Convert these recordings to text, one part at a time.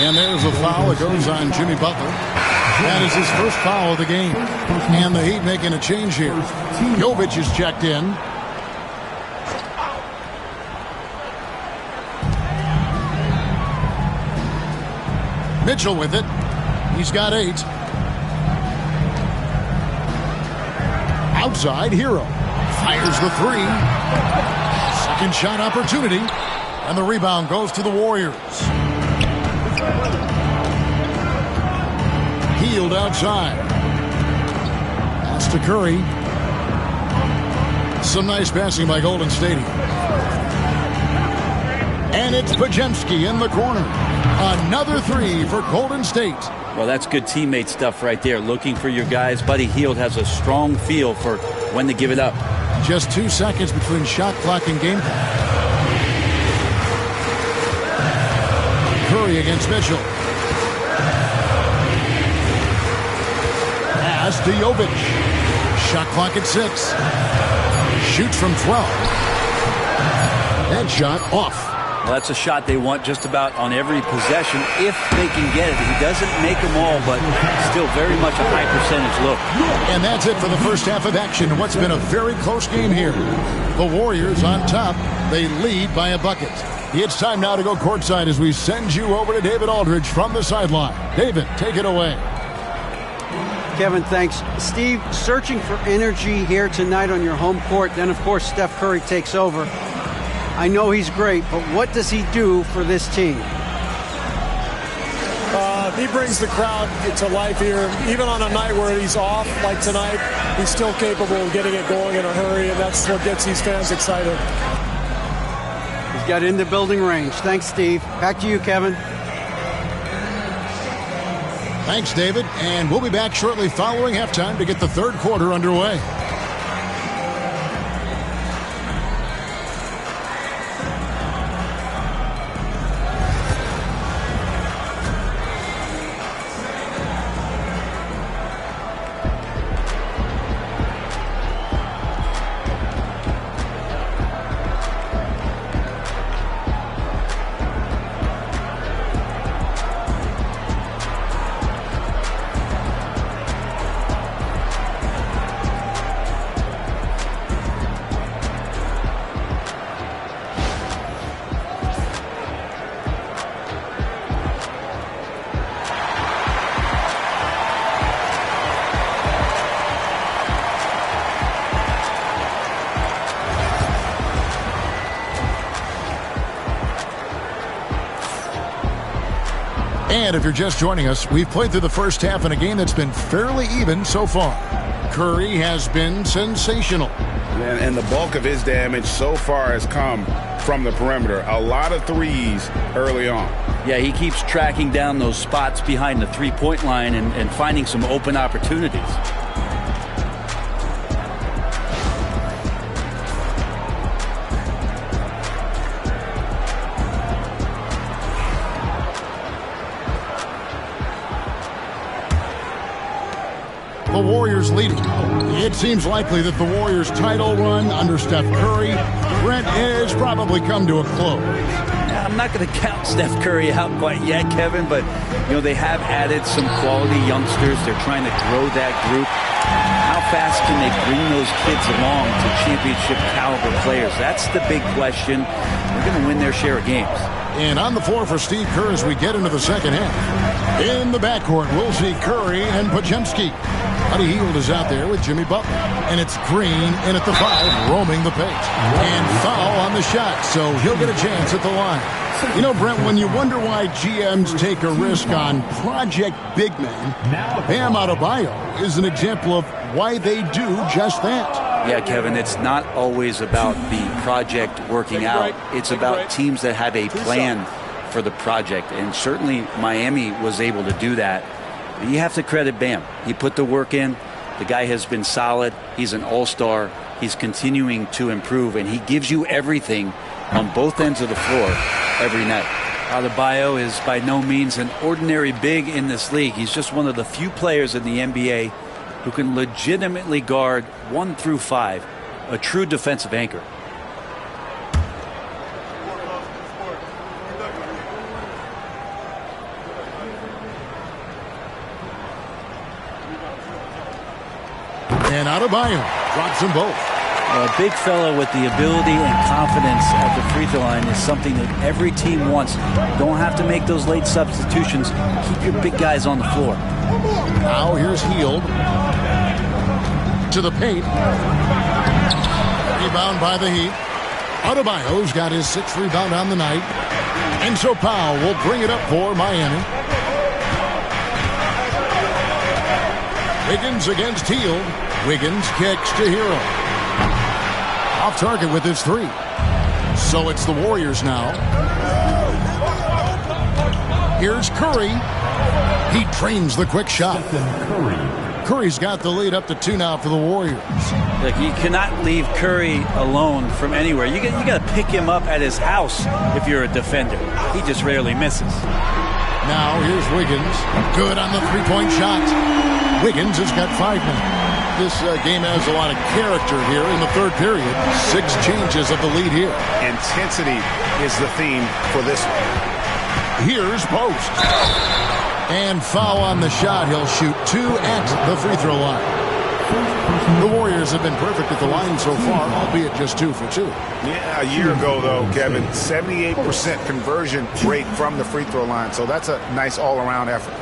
And there's a foul that goes on Jimmy Butler. That is his first foul of the game. And the Heat making a change here. Jovic is checked in. Mitchell with it. He's got 8. Outside, Hero fires the 3. Second shot opportunity. And the rebound goes to the Warriors. Healed outside. That's to Curry. Some nice passing by Golden State. And it's Podziemski in the corner. Another 3 for Golden State. Well, that's good teammate stuff right there. Looking for your guys. Buddy Hield has a strong feel for when to give it up. Just 2 seconds between shot clock and game clock. Curry against Mitchell. Pass to Jovic. Shot clock at 6. Shoots from 12. That shot off. Well, that's a shot they want just about on every possession if they can get it. He doesn't make them all, but still very much a high percentage look. And that's it for the first half of action. What's been a very close game here. The Warriors on top. They lead by a bucket. It's time now to go courtside as we send you over to David Aldridge from the sideline. David, take it away. Kevin, thanks. Steve, searching for energy here tonight on your home court. Then, of course, Steph Curry takes over. I know he's great, but what does he do for this team? He brings the crowd to life here. Even on a night where he's off, like tonight, he's still capable of getting it going in a hurry, and that's what gets these fans excited. He's got in the building range. Thanks, Steve. Back to you, Kevin. Thanks, David. And we'll be back shortly following halftime to get the third quarter underway. And if you're just joining us, we've played through the first half in a game that's been fairly even so far. Curry has been sensational. And the bulk of his damage so far has come from the perimeter. A lot of threes early on. Yeah, he keeps tracking down those spots behind the three-point line and finding some open opportunities. The Warriors leading. It seems likely that the Warriors' title run under Steph Curry, Brent, has probably come to a close. I'm not going to count Steph Curry out quite yet, Kevin, but they have added some quality youngsters. They're trying to grow that group. How fast can they bring those kids along to championship caliber players? That's the big question. They're going to win their share of games. And on the floor for Steve Kerr as we get into the second half. In the backcourt, we'll see Curry and Podziemski. Buddy Hield is out there with Jimmy Butler. And it's Green in at the 5, roaming the paint. And foul on the shot, so he'll get a chance at the line. You know, Brent, when you wonder why GMs take a risk on project big men, Bam Adebayo is an example of why they do just that. Yeah, Kevin, it's not always about the project working out. It's about teams that have a plan for the project. And certainly Miami was able to do that. You have to credit Bam. He put the work in. The guy has been solid. He's an all-star. He's continuing to improve, and he gives you everything on both ends of the floor every night. Adebayo is by no means an ordinary big in this league. He's just one of the few players in the NBA who can legitimately guard 1 through 5, a true defensive anchor. And Adebayo drops them both. A big fella with the ability and confidence at the free throw line is something that every team wants. Don't have to make those late substitutions. Keep your big guys on the floor. Now here's Hield to the paint. Rebound by the Heat. Adebayo's got his 6th rebound on the night. And so Powell will bring it up for Miami. Wiggins against Hield. Wiggins kicks to Hero. Off target with his 3. So it's the Warriors now. Here's Curry. He drains the quick shot. Curry's got the lead up to 2 now for the Warriors. Look, you cannot leave Curry alone from anywhere. You got to pick him up at his house if you're a defender. He just rarely misses. Now here's Wiggins. Good on the 3-point shot. Wiggins has got 5 now. This game has a lot of character here in the 3rd period. 6 changes of the lead here. Intensity is the theme for this one. Here's Post. And foul on the shot. He'll shoot 2 at the free throw line. The Warriors have been perfect at the line so far, albeit just 2 for 2. Yeah, a year ago, though, Kevin, 78% conversion rate from the free throw line. So that's a nice all-around effort.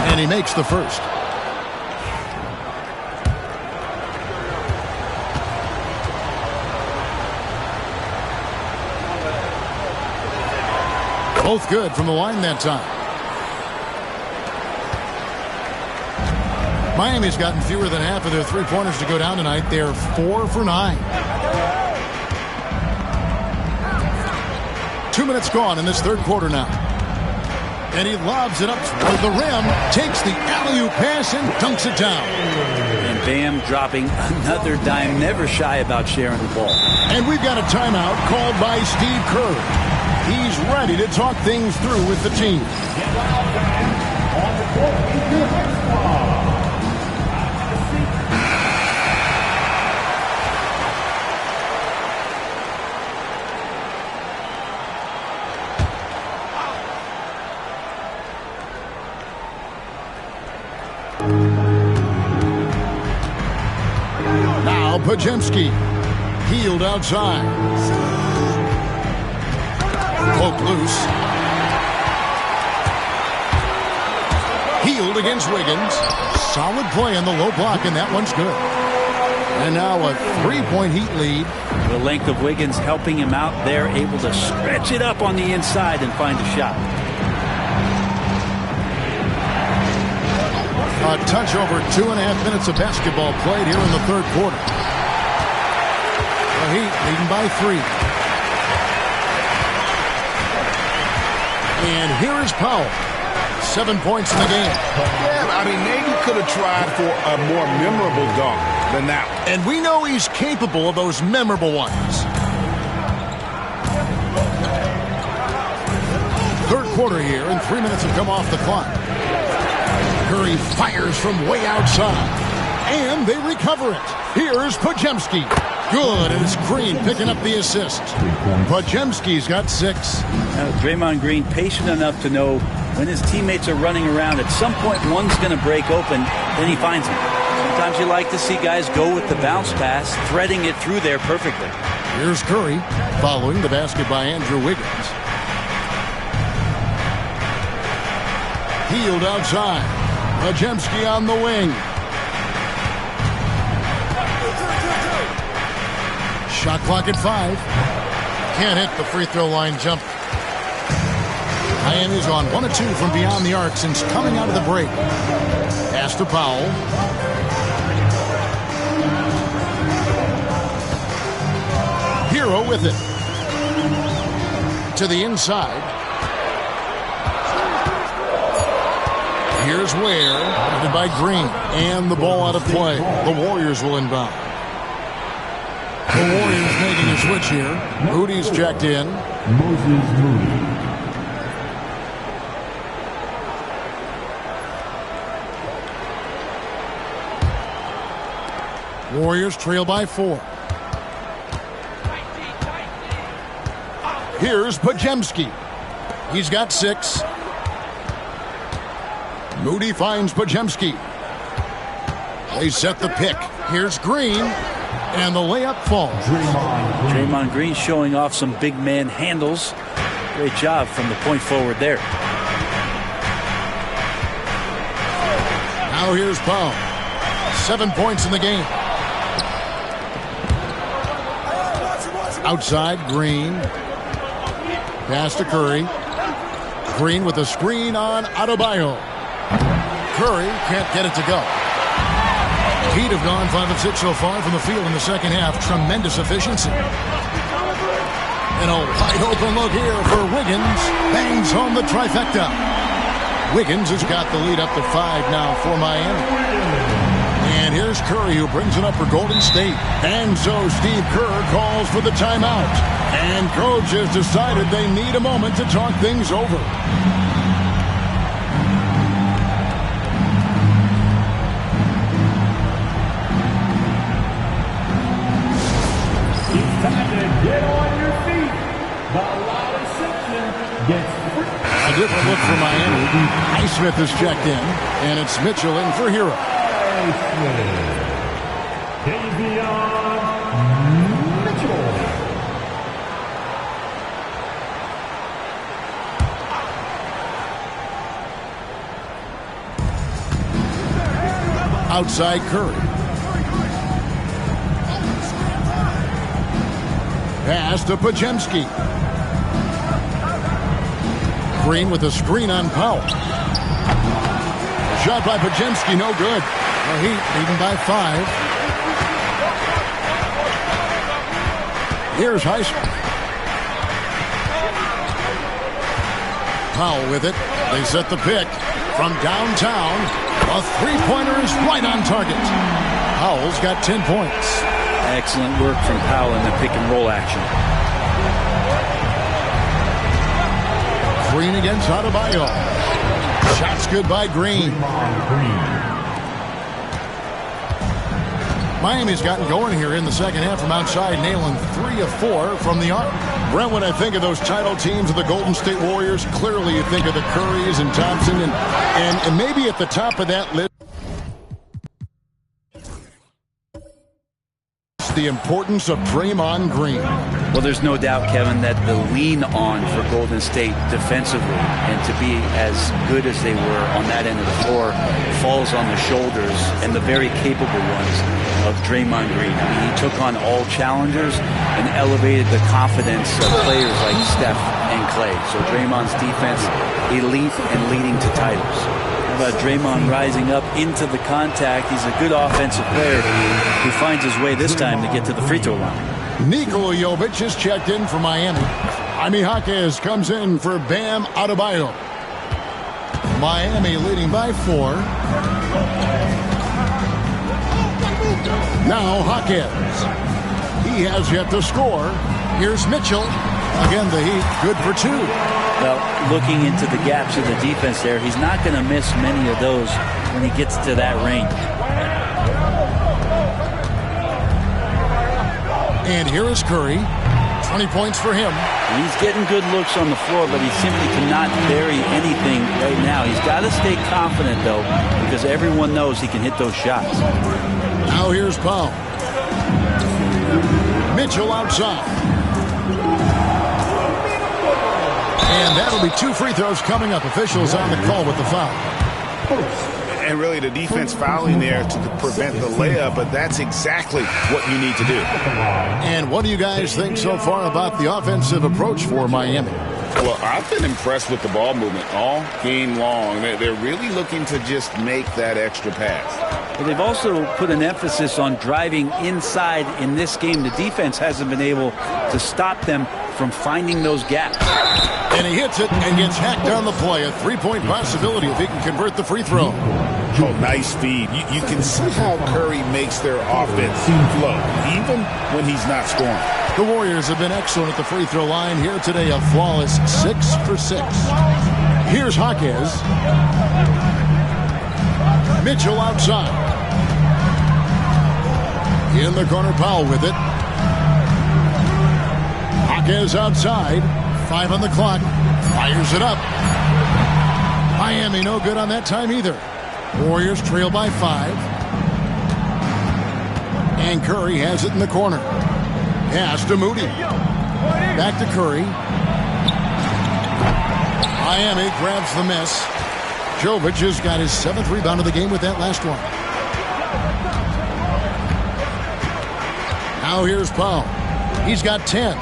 And he makes the first. Both good from the line that time. Miami's gotten fewer than half of their 3-pointers to go down tonight. They're 4 for 9. 2 minutes gone in this 3rd quarter now. And he lobs it up toward the rim, takes the alley-oop pass and dunks it down. And Bam dropping another dime, never shy about sharing the ball. And we've got a timeout called by Steve Kerr. He's ready to talk things through with the team. Now Podziemski. Hield outside. Poke loose. Hield against Wiggins. Solid play in the low block, and that one's good. And now a 3-point Heat lead. The length of Wiggins helping him out there, able to stretch it up on the inside and find a shot. A touch over 2.5 minutes of basketball played here in the 3rd quarter. The Heat leading by 3. And here is Powell. 7 points in the game. Yeah, I mean, maybe could have tried for a more memorable dunk than that one. And we know he's capable of those memorable ones. 3rd quarter here, and 3 minutes have come off the clock. Curry fires from way outside. And they recover it. Here's Podziemski. Good, and it's Green picking up the assist. Podziemski's got 6. Now, Draymond Green patient enough to know when his teammates are running around, at some point one's going to break open, then he finds him. Sometimes you like to see guys go with the bounce pass, threading it through there perfectly. Here's Curry following the basket by Andrew Wiggins. Hield outside. Podziemski on the wing. Shot clock at 5. Can't hit the free throw line jump. Miami's gone 1 of 2 from beyond the arc since coming out of the break. Pass to Powell. Hero with it. To the inside. Here's Ware, headed by Green, and the ball out of play. The Warriors will inbound. The Warriors making a switch here. Moody's checked in. Moses Moody. Warriors trail by 4. Here's Podziemski. He's got 6. Moody finds Podziemski. They set the pick. Here's Green. And the layup falls. Draymond Green showing off some big man handles. Great job from the point forward there. Now here's Powell. 7 points in the game. Outside, Green. Pass to Curry. Green with a screen on Adebayo. Curry can't get it to go. Heat have gone 5 of 6 so far from the field in the second half. Tremendous efficiency. And a wide open look here for Wiggins. Bangs home the trifecta. Wiggins has got the lead up to 5 now for Miami. And here's Curry, who brings it up for Golden State. And so Steve Kerr calls for the timeout. And coach has decided they need a moment to talk things over. Get on your feet. The loud section gets a different look for Miami. Highsmith is checked in, and it's Mitchell in for Hero. Mitchell. Outside Curry. Pass to Podziemski. Green with a screen on Powell. Shot by Podziemski, no good. The Heat leading by 5. Here's Highsmith. Powell with it. They set the pick from downtown. A three-pointer is right on target. Powell's got 10 points. Excellent work from Powell in the pick and roll action. Green against Adebayo. Shots good by Green. Miami's gotten going here in the second half from outside, nailing 3 of 4 from the arc. Brent, when I think of those title teams of the Golden State Warriors, clearly you think of the Currys and Thompson, and maybe at the top of that list, the importance of Draymond Green. Well, there's no doubt, Kevin, that the lean on for Golden State defensively and to be as good as they were on that end of the floor falls on the shoulders and the very capable ones of Draymond Green. I mean, he took on all challengers and elevated the confidence of players like Steph and Clay. So Draymond's defense, elite and leading to titles. How about Draymond rising up into the contact? He's a good offensive player who finds his way this time to get to the free throw line. Nikola Jovic is checked in for Miami. Jaime Jaquez comes in for Bam Adebayo. Miami leading by 4. Now Jaquez. He has yet to score. Here's Mitchell. Again, the Heat good for 2. Well, looking into the gaps of the defense there, he's not going to miss many of those when he gets to that range. And here is Curry. 20 points for him. He's getting good looks on the floor, but he simply cannot bury anything right now. He's got to stay confident, though, because everyone knows he can hit those shots. Now here's Powell. Mitchell outside. And that'll be 2 free throws coming up. Officials on the call with the foul. And really the defense fouling there to prevent the layup, but that's exactly what you need to do. And what do you guys think so far about the offensive approach for Miami? Well, I've been impressed with the ball movement all game long. They're really looking to just make that extra pass. But they've also put an emphasis on driving inside in this game. The defense hasn't been able to stop them from finding those gaps. And he hits it and gets hacked on the play. A 3-point possibility if he can convert the free throw. Oh, nice feed. You can see how Curry makes their offense flow, even when he's not scoring. The Warriors have been excellent at the free throw line here today. A flawless 6 for 6. Here's Jaquez. Mitchell outside. In the corner, Powell with it. Jaquez outside. 5 on the clock. Fires it up. Miami no good on that time either. Warriors trail by 5. And Curry has it in the corner. Pass to Moody. Back to Curry. Miami grabs the miss. Jovic has got his 7th rebound of the game with that last one. Now here's Powell. He's got 10.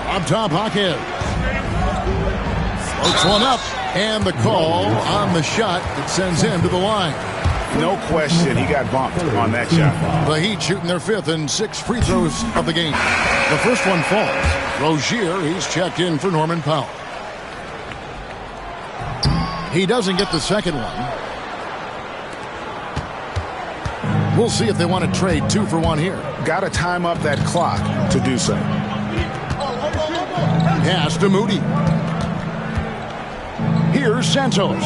Up top, Hawkins. Floats one up. And the call on the shot that sends him to the line. No question, he got bumped on that shot. The Heat shooting their 5th and 6th free throws of the game. The first one falls. Rozier, he's checked in for Norman Powell. He doesn't get the second one. We'll see if they want to trade 2 for 1 here. Got to time up that clock to do so. Pass to Moody. Here's Santos.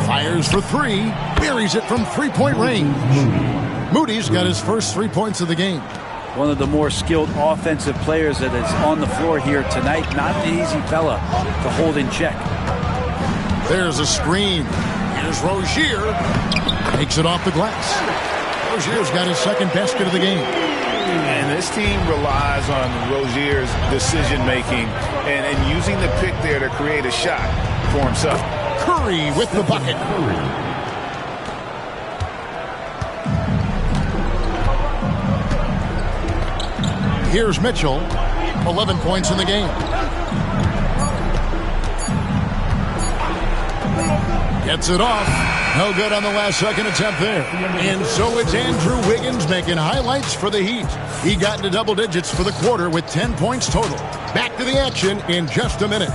Fires for 3. Buries it from 3-point range. Moody's got his first 3 points of the game. One of the more skilled offensive players that is on the floor here tonight. Not an easy fella to hold in check. There's a screen. Here's Rozier. Takes it off the glass. Rozier's got his 2nd basket of the game. And this team relies on Rozier's decision-making and using the pick there to create a shot for himself. Curry with the bucket. Here's Mitchell. 11 points in the game. Gets it off. No good on the last second attempt there. And so it's Andrew Wiggins making highlights for the Heat. He got into double digits for the quarter with 10 points total. Back to the action in just a minute.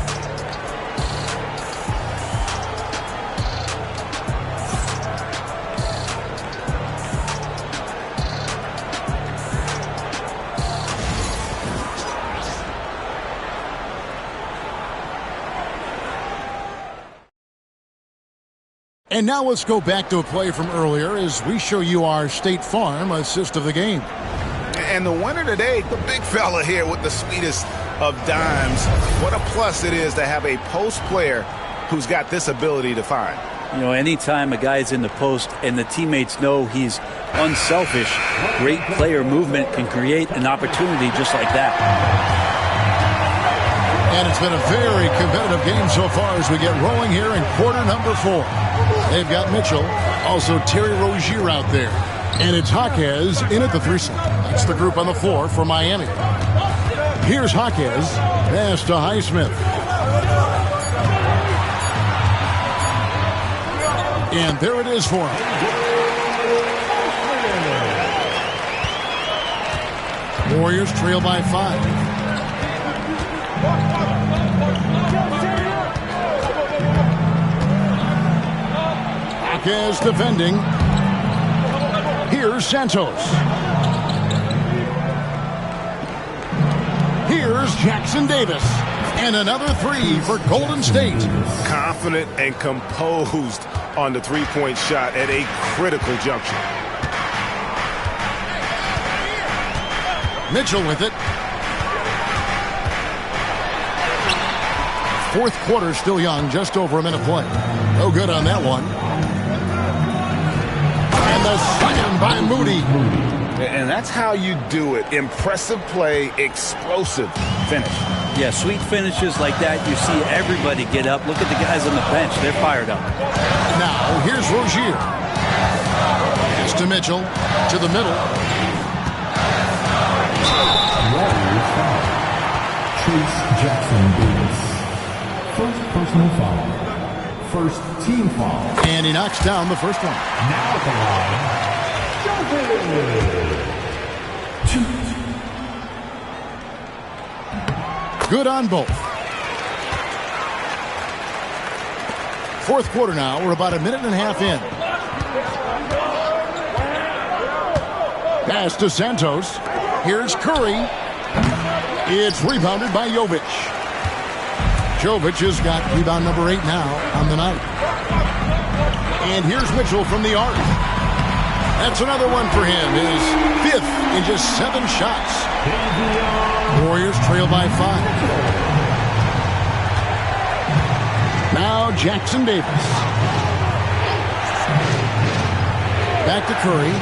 And now let's go back to a play from earlier as we show you our State Farm assist of the game. And the winner today, the big fella here with the sweetest of dimes. What a plus it is to have a post player who's got this ability to find. You know, anytime a guy's in the post and the teammates know he's unselfish, great player movement can create an opportunity just like that. And it's been a very competitive game so far as we get rolling here in quarter number 4. They've got Mitchell, also Terry Rozier out there. And it's Jaquez in at the threesome. That's the group on the floor for Miami. Here's Jaquez. Pass to Highsmith. And there it is for him. Warriors trail by 5. Jaquez defending. Here's Santos. Here's Jackson Davis. And another 3 for Golden State. Confident and composed on the three-point shot at a critical juncture. Mitchell with it. Fourth quarter still young, just over a minute play. No good on that one. And the second by Moody. And that's how you do it. Impressive play, explosive finish. Yeah, sweet finishes like that, you see everybody get up. Look at the guys on the bench. They're fired up. Now, here's Rozier. Pass to Mitchell. To the middle. Chase Jackson Davis. First personal foul. First team foul. And he knocks down the first one. Now at the line, Jovic. 2. Good on both. Fourth quarter now. We're about a minute and a half in. Pass to Santos. Here's Curry. It's rebounded by Jovic. Jovic has got rebound number 8 now on the night. And here's Mitchell from the arc. That's another one for him. His 5th fifth in just 7 shots. Warriors trail by 5. Now Jackson Davis. Back to Curry.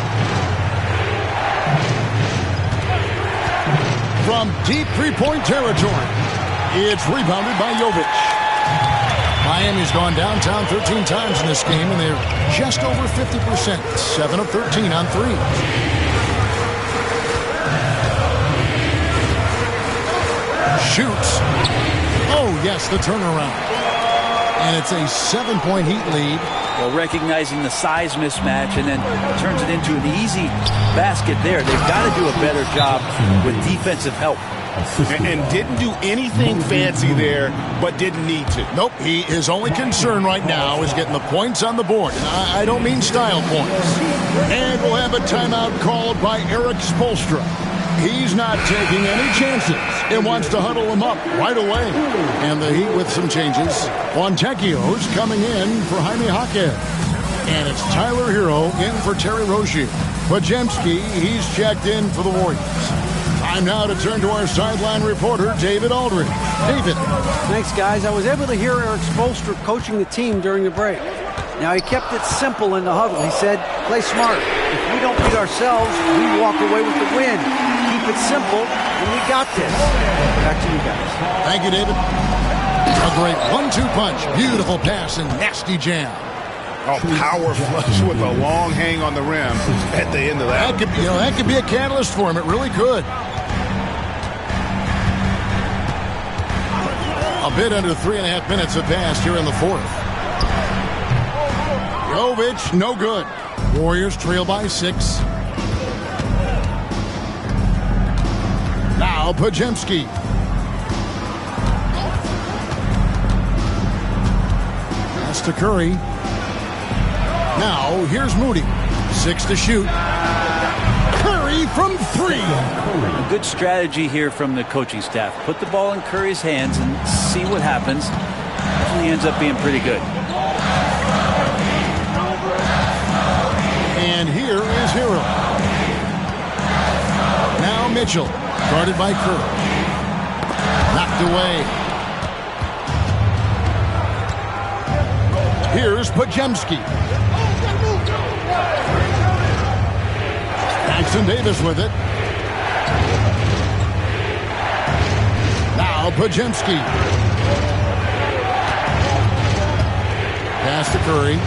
From deep three-point territory, it's rebounded by Jovic. Miami's gone downtown 13 times in this game, and they're just over 50%. 7 of 13 on threes. Shoots. Oh, yes, the turnaround. And it's a 7-point Heat lead. Well, recognizing the size mismatch and then turns it into an easy basket there. They've got to do a better job with defensive help. And didn't do anything fancy there, but didn't need to. Nope, his only concern right now is getting the points on the board. And I don't mean style points. And we'll have a timeout called by Eric Spoelstra. He's not taking any chances and wants to huddle them up right away. And the Heat with some changes. Fontecchio's coming in for Jaime Jaquez. And it's Tyler Hero in for Terry Rozier. Podziemski, he's checked in for the Warriors. Time now to turn to our sideline reporter, David Aldridge. David. Thanks, guys. I was able to hear Eric Spoelstra coaching the team during the break. Now, he kept it simple in the huddle. He said, play smart. If we don't beat ourselves, we walk away with the win. Keep it simple, and we got this. Back to you guys. Thank you, David. A great 1-2 punch. Beautiful pass and nasty jam. Oh, power flush with a long hang on the rim at the end of that. That could be a catalyst for him. It really could. A bit under 3.5 minutes have passed here in the fourth. Jovic, no good. Warriors trail by 6. Now Podziemski. Pass to Curry. Now here's Moody. 6 to shoot. Curry from 3. A good strategy here from the coaching staff. Put the ball in Curry's hands and see what happens. Usually ends up being pretty good. And here is Hero. Now Mitchell. Guarded by Curry. Knocked away. Here's Podziemski. Jackson Davis with it. Now Podziemski. Pass to Curry.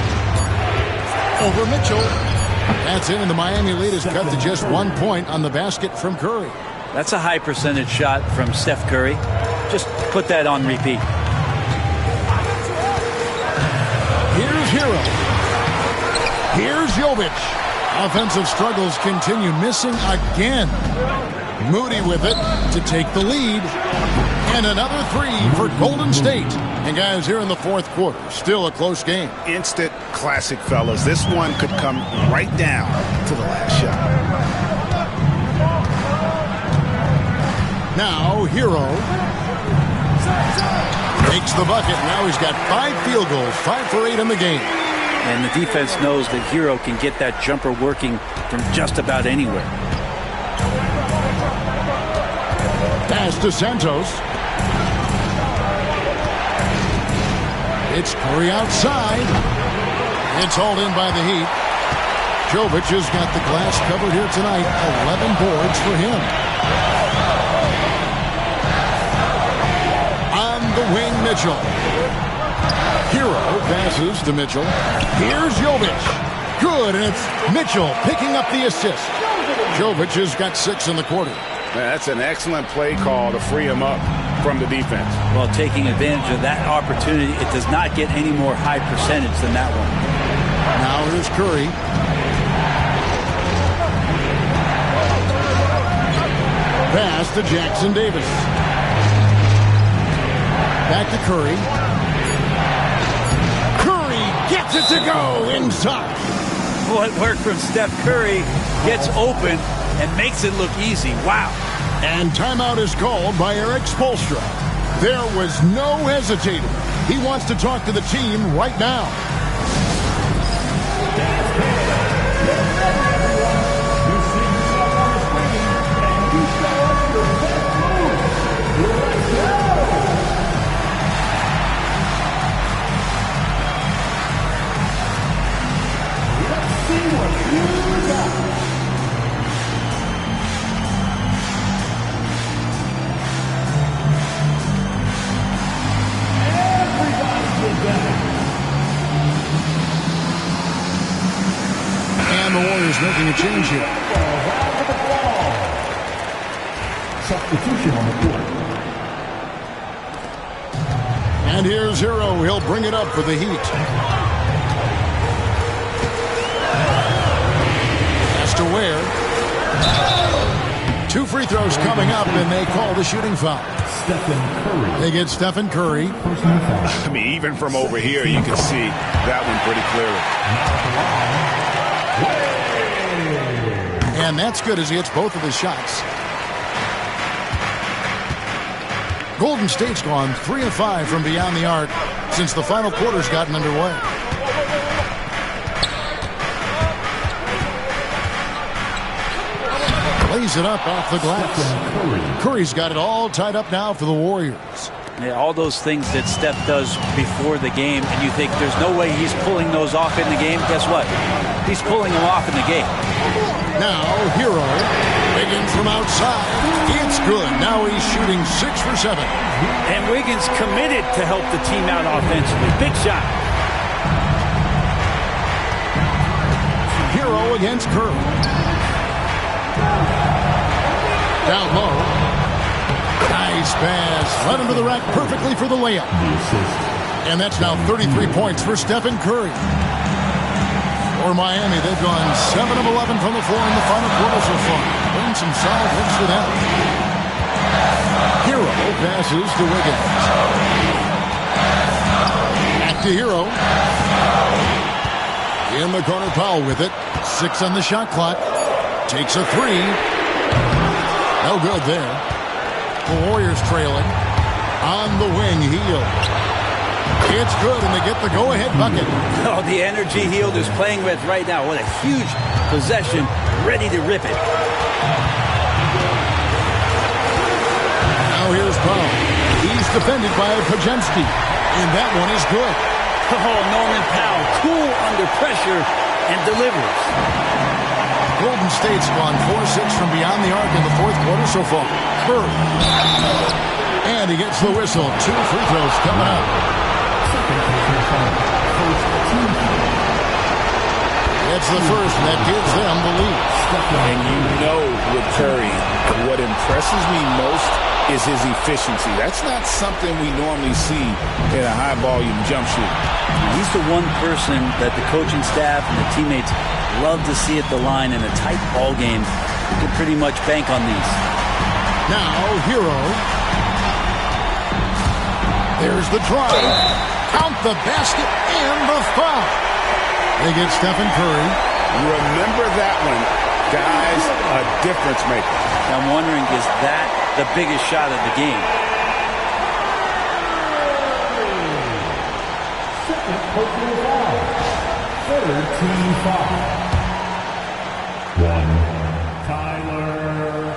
Over Mitchell. That's in, and the Miami lead is cut to just 1 point on the basket from Curry. That's a high percentage shot from Steph Curry. Just put that on repeat. Here's Hero. Here's Jovic. Offensive struggles continue, missing again. Moody with it to take the lead. And another 3 for Golden State. And guys, here in the fourth quarter, still a close game. Instant classic, fellas. This one could come right down to the last shot. Now, Hero makes the bucket. Now he's got 5 field goals, 5 for 8 in the game. And the defense knows that Hero can get that jumper working from just about anywhere. Pass to Santos. It's Curry outside. It's hauled in by the Heat. Jovic has got the glass covered here tonight. 11 boards for him. On the wing, Mitchell. Hero passes to Mitchell. Here's Jovic. Good, and it's Mitchell picking up the assist. Jovic has got 6 in the quarter. That's an excellent play call to free him up from the defense. Well, taking advantage of that opportunity, it does not get any more high percentage than that one. Now here's Curry. Pass to Jackson Davis. Back to Curry. Curry gets it to go inside. What work from Steph Curry gets open and makes it look easy. Wow. And timeout is called by Eric Spoelstra. There was no hesitating. He wants to talk to the team right now. change here. Substitution on the court. And here's Hero. He'll bring it up for the Heat. Has to wear. 2 free throws coming up, and they call the shooting foul. They get Stephen Curry. I mean, even from over here, you can see that one pretty clearly. And that's good as he hits both of his shots. Golden State's gone 3 of 5 from beyond the arc since the final quarter's gotten underway. Lays it up off the glass. Curry's got it all tied up now for the Warriors. Yeah, all those things that Steph does before the game, and you think there's no way he's pulling those off in the game. Guess what? He's pulling them off in the game. Now, Hero. Wiggins from outside. It's good. Now he's shooting 6 for 7. And Wiggins committed to help the team out offensively. Big shot. Hero against Curry. Down low. Nice pass. Led him to the rack perfectly for the layup. And that's now 33 points for Stephen Curry. For Miami, they've gone 7 of 11 from the floor in the final quarter so far. Been some solid hits for them. Hero passes to Wiggins. Back to Hero. In the corner, Powell with it. 6 on the shot clock. Takes a 3. No good there. The Warriors trailing. On the wing, Hield. It's good, and they get the go-ahead bucket. Oh, the energy Hield is playing with right now. What a huge possession, ready to rip it. Now here's Powell. He's defended by Podziemski, and that one is good. Oh, Norman Powell, cool under pressure and delivers. Golden State's gone 4-6 from beyond the arc in the fourth quarter so far. Curry. And he gets the whistle. 2 free throws coming up. It's the first, and that gives them the lead. And you know with Curry, what impresses me most is his efficiency. That's not something we normally see in a high-volume jump shooter. He's the one person that the coaching staff and the teammates love to see at the line in a tight ball game. You can pretty much bank on these. Now, Hero. There's the drive. Count the basket and the foul. They get Stephen Curry. Remember that one. Guys, a difference maker. I'm wondering, is that the biggest shot of the game? Third team foul. 1. Tyler.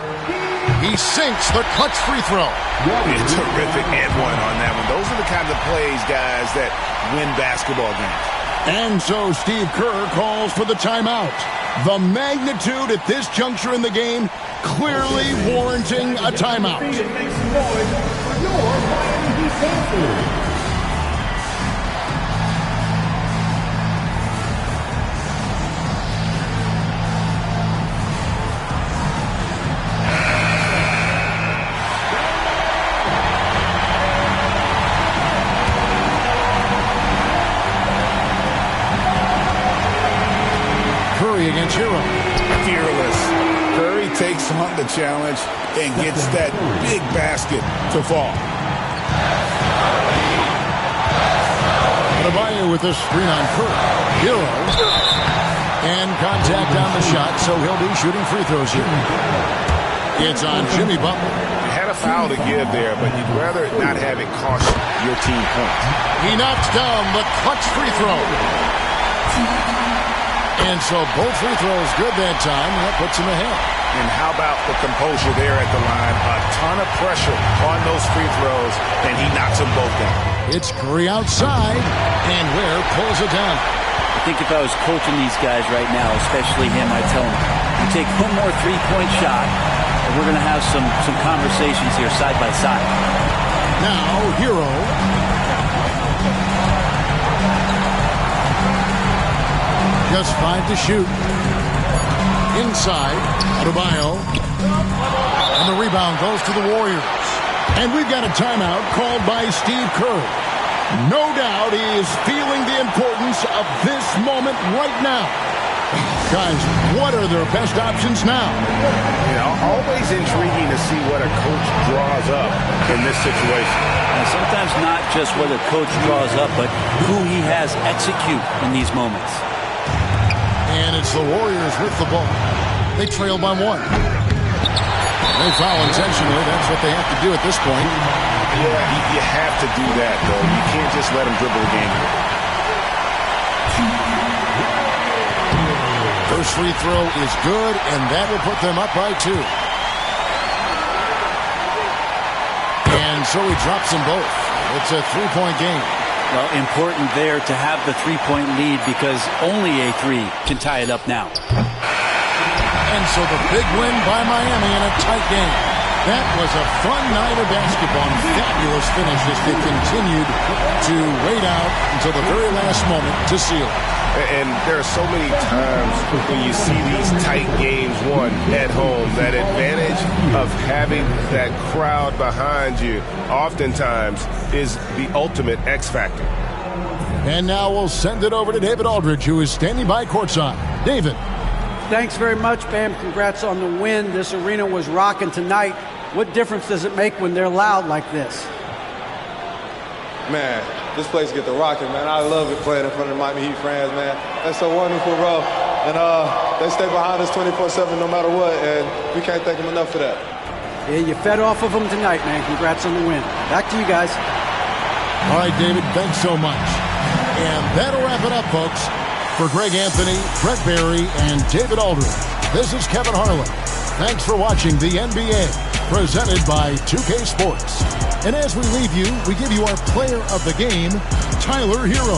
He sinks the clutch free throw. A terrific and one on that one. Those are the kinds of plays, guys, that win basketball games. And so Steve Kerr calls for the timeout. The magnitude at this juncture in the game clearly warranting a timeout. Make some noise for your Miami Heat Panthers. Against Hero. Fearless. Curry takes on the challenge and gets that big basket to fall. Adebayo with the screen on Curry. Hero. And contact on the shot, so he'll be shooting free throws here. It's on Jimmy Butler. You had a foul to give there, but you'd rather not have it cost your team points. He knocks down the clutch free throw. And so both free throws good that time. That puts him ahead. And how about the composure there at the line? A ton of pressure on those free throws, and he knocks them both down. It's Curry outside, and Ware pulls it down. I think if I was coaching these guys right now, especially him, I'd tell him, you take one more three-point shot, and we're going to have some conversations here side by side. Now, Hero. Just 5 to shoot. Inside, Adebayo. And the rebound goes to the Warriors. And we've got a timeout called by Steve Kerr. No doubt he is feeling the importance of this moment right now. Guys, what are their best options now? You know, always intriguing to see what a coach draws up in this situation. And sometimes not just what a coach draws up, but who he has execute in these moments. And it's the Warriors with the ball. They trail by 1. They foul intentionally. That's what they have to do at this point. Yeah, you have to do that, though. You can't just let them dribble the game. First free throw is good, and that will put them up by 2. And so he drops them both. It's a 3-point game. Well, important there to have the 3-point lead because only a 3 can tie it up now. And so the big win by Miami in a tight game. That was a fun night of basketball. Fabulous finish as they continued to wait out until the very last moment to seal it. And there are so many times when you see these tight games won at home, that advantage of having that crowd behind you oftentimes is the ultimate X factor. And now we'll send it over to David Aldridge, who is standing by courtside. David. Thanks very much, Bam. Congrats on the win. This arena was rocking tonight. What difference does it make when they're loud like this? Man, this place get the rocking, man. I love it playing in front of the Miami Heat fans, man. That's so wonderful, bro. And they stay behind us 24/7 no matter what, and we can't thank them enough for that. Yeah, you fed off of them tonight, man. Congrats on the win. Back to you guys. All right, David, thanks so much. And that'll wrap it up, folks. For Greg Anthony, Brett Barry, and David Aldridge, this is Kevin Harlan. Thanks for watching the NBA, presented by 2K Sports. And as we leave you, we give you our player of the game, Tyler Hero.